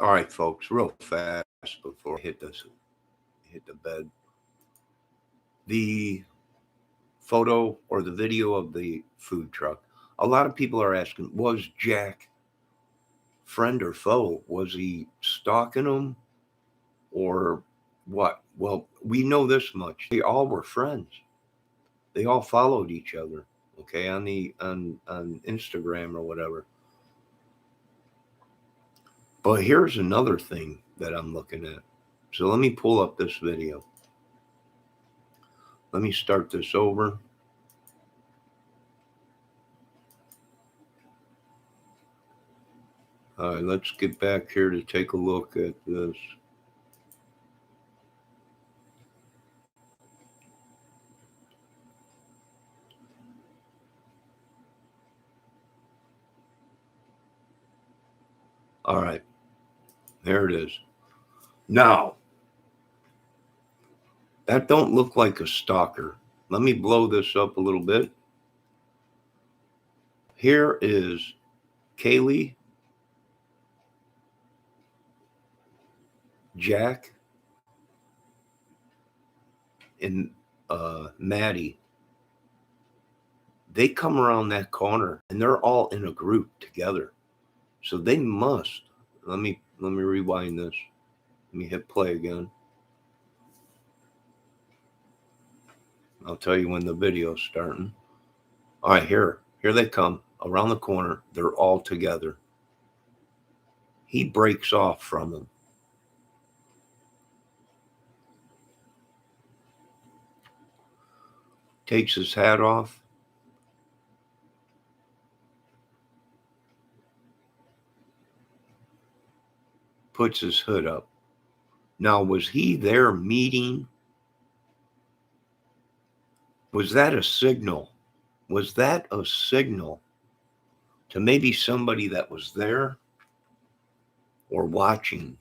All right, folks, real fast before I hit the bed. The photo or the video of the food truck. A lot of people are asking, was Jack friend or foe? Was he stalking them or what? Well, we know this much. They all were friends. They all followed each other, okay, on Instagram or whatever. But here's another thing that I'm looking at. So let me pull up this video. Let me start this over. All right, let's get back here to take a look at this. All right, there it is. Now, that don't look like a stalker. Let me blow this up a little bit. Here is Kaylee, Jack, and Maddie. They come around that corner and they're all in a group together. So they must. Let me rewind this. Let me hit play again. I'll tell you when the video's starting. All right, here they come around the corner. They're all together. He breaks off from them. Takes his hat off. Puts his hood up. Now, was he there meeting? Was that a signal? Was that a signal to maybe somebody that was there or watching?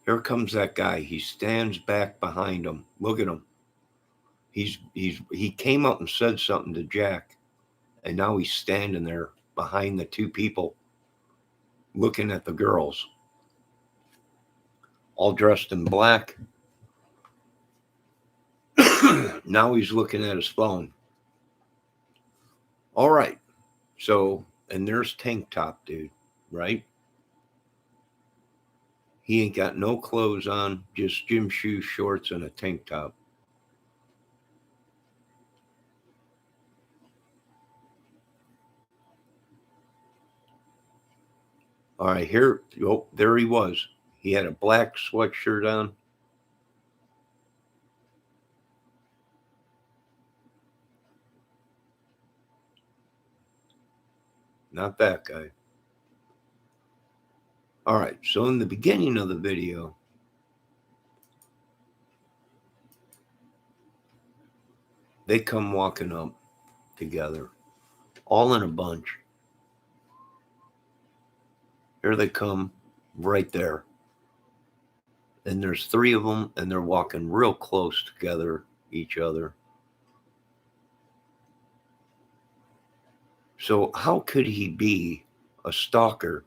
Here comes that guy. He stands back behind him. Look at him. He came up and said something to Jack, and now he's standing there behind the two people looking at the girls, all dressed in black. Now he's looking at his phone. All right. So, and there's Tank Top Dude, right? He ain't got no clothes on, just gym shoes, shorts, and a tank top. All right, here, oh, there he was. He had a black sweatshirt on. Not that guy. All right, so in the beginning of the video, they come walking up together, all in a bunch. Here they come, right there. And there's three of them, and they're walking real close together, each other. So how could he be a stalker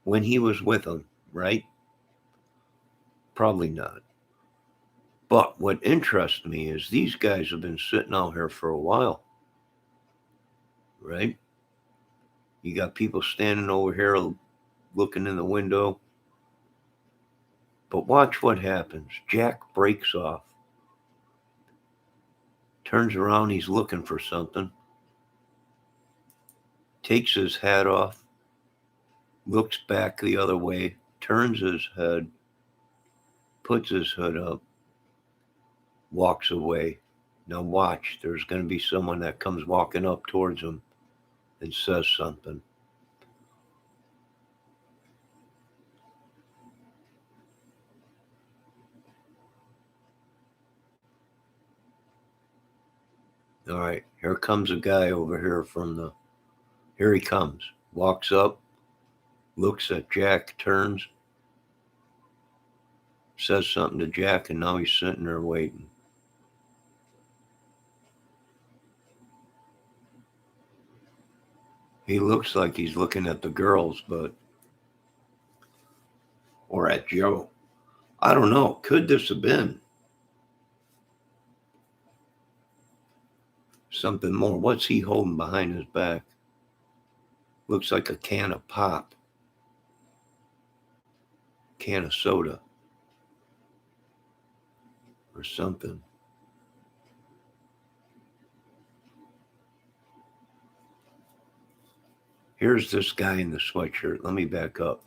when he was with them, right? Probably not. But what interests me is these guys have been sitting out here for a while, right? You got people standing over here looking in the window. But watch what happens. Jack breaks off, turns around, he's looking for something, takes his hat off, looks back the other way, turns his head, puts his hood up, walks away. Now watch, there's going to be someone that comes walking up towards him and says something. All right, here comes a guy over here here he comes, walks up, looks at Jack, turns, says something to Jack, and now he's sitting there waiting. He looks like he's looking at the girls, or at Joe. I don't know. Could this have been something more? What's he holding behind his back? Looks like a can of pop, can of soda, or something. Here's this guy in the sweatshirt. Let me back up.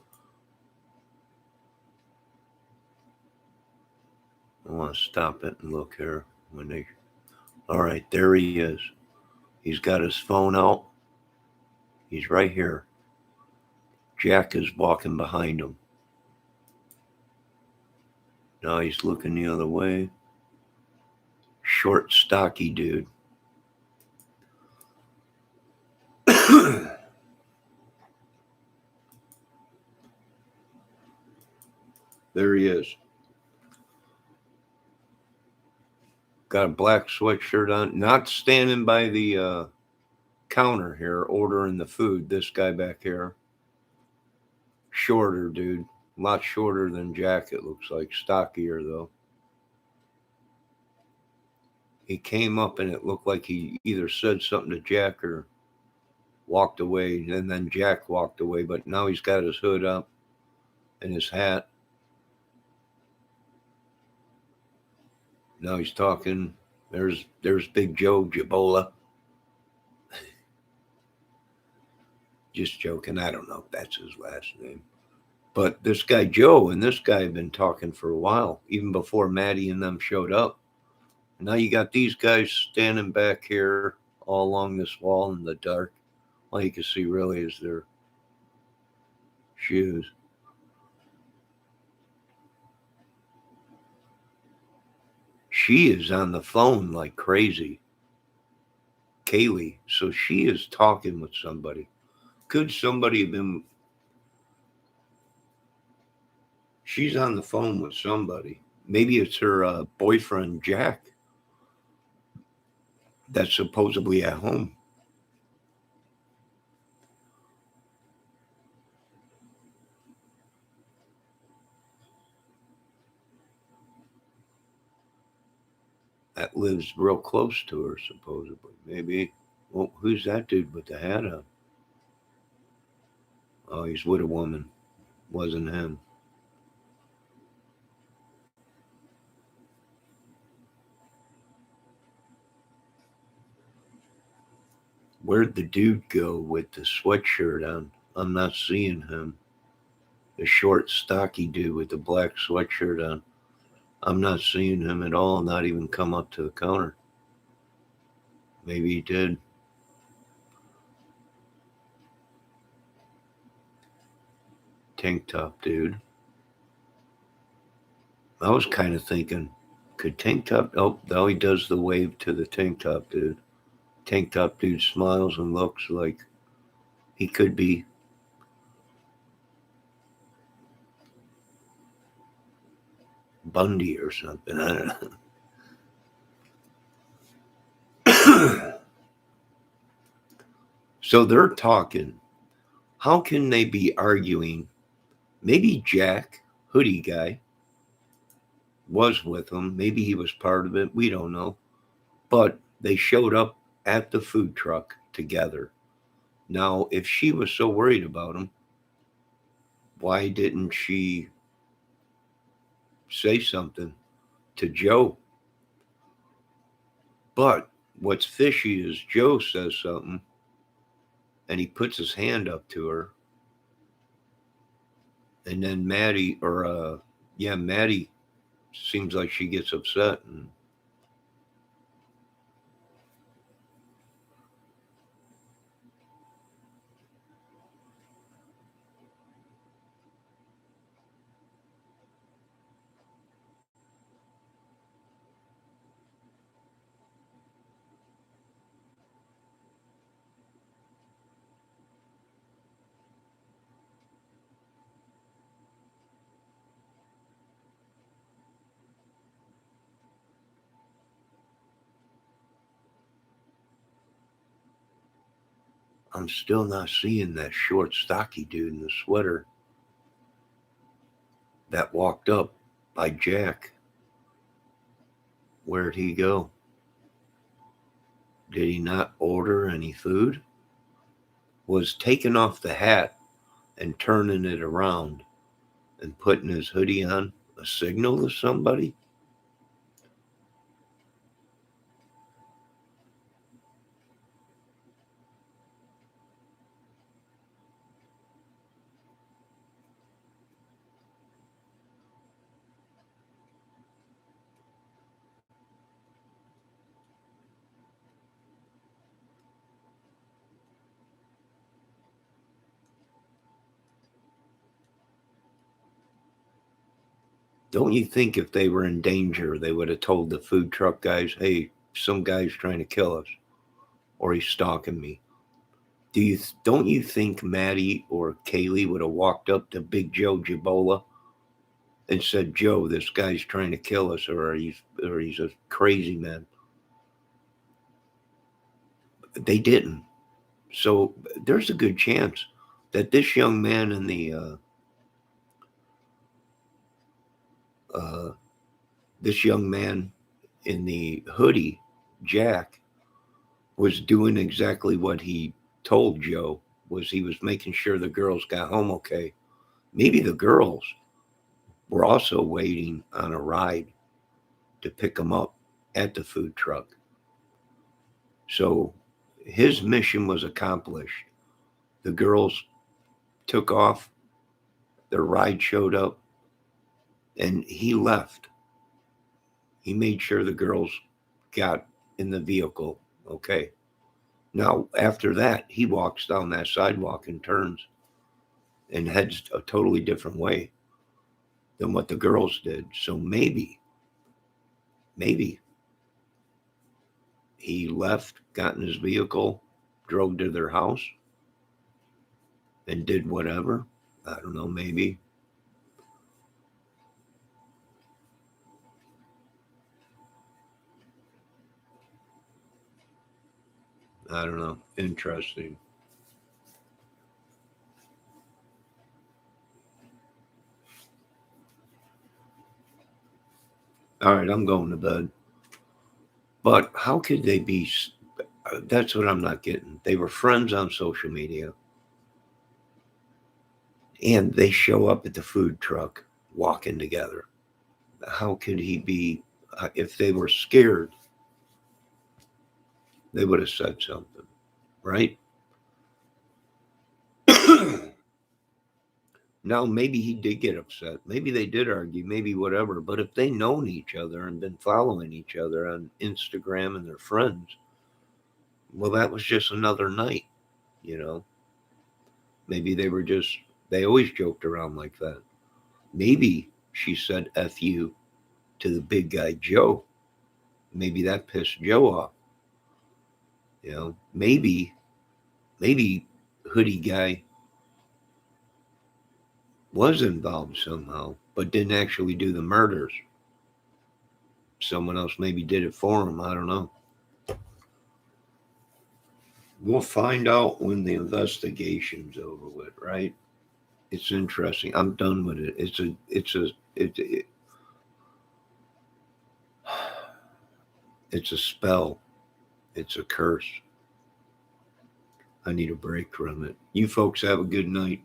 I want to stop it and look here. All right, there he is. He's got his phone out. He's right here. Jack is walking behind him. Now he's looking the other way. Short, stocky dude. There he is. Got a black sweatshirt on. Not standing by the counter here ordering the food. This guy back here. Shorter dude. A lot shorter than Jack, it looks like. Stockier, though. He came up and it looked like he either said something to Jack or walked away. And then Jack walked away. But now he's got his hood up and his hat. Now he's talking. There's Big Joe Jabola. Just joking. I don't know if that's his last name. But this guy Joe and this guy have been talking for a while, even before Maddie and them showed up. Now you got these guys standing back here all along this wall in the dark. All you can see really is their shoes. She is on the phone like crazy. Kaylee. So she is talking with somebody. Could somebody have been... She's on the phone with somebody. Maybe it's her boyfriend, Jack, that's supposedly at home. That lives real close to her, supposedly. Maybe. Well, who's that dude with the hat on? Oh, he's with a woman. Wasn't him. Where'd the dude go with the sweatshirt on? I'm not seeing him. The short, stocky dude with the black sweatshirt on. I'm not seeing him at all, not even come up to the counter. Maybe he did. Tank top dude. I was kind of thinking, could tank top... Oh, now he does the wave to the tank top dude. Tank top dude smiles and looks like he could be Bundy or something. I don't know. So they're talking. How can they be arguing? Maybe Jack, hoodie guy, was with them. Maybe he was part of it. We don't know. But they showed up at the food truck together. Now, if she was so worried about him, why didn't she say something to Joe? But what's fishy is Joe says something and he puts his hand up to her. And then Maddie seems like she gets upset and I'm still not seeing that short, stocky dude in the sweater that walked up by Jack. Where'd he go? Did he not order any food? Was taking off the hat and turning it around and putting his hoodie on a signal to somebody? Don't you think if they were in danger, they would have told the food truck guys, hey, some guy's trying to kill us or he's stalking me? Don't you think Maddie or Kaylee would have walked up to Big Joe Gibola and said, Joe, this guy's trying to kill us or he's a crazy man? They didn't. So there's a good chance that this young man in the uh, this young man in the hoodie, Jack, was doing exactly what he told Joe. Was he was making sure the girls got home okay. Maybe the girls were also waiting on a ride to pick them up at the food truck. So his mission was accomplished. The girls took off, their ride showed up, and he left. He made sure the girls got in the vehicle okay. Now, after that, he walks down that sidewalk and turns and heads a totally different way than what the girls did. So maybe he left, got in his vehicle, drove to their house, and did whatever. I don't know, maybe. I don't know. Interesting. All right, I'm going to bed. But how could they be? That's what I'm not getting. They were friends on social media, and they show up at the food truck walking together. How could he be? If they were scared, they would have said something, right? Now, maybe he did get upset. Maybe they did argue, maybe whatever. But if they known each other and been following each other on Instagram and their friends, well, that was just another night, you know? Maybe they always joked around like that. Maybe she said F you to the big guy, Joe. Maybe that pissed Joe off, you know? Maybe hoodie guy was involved somehow, but didn't actually do the murders. Someone else maybe did it for him. I don't know. We'll find out when the investigation's over with, right? It's interesting. I'm done with it. It's a spell. It's a curse. I need a break from it. You folks have a good night.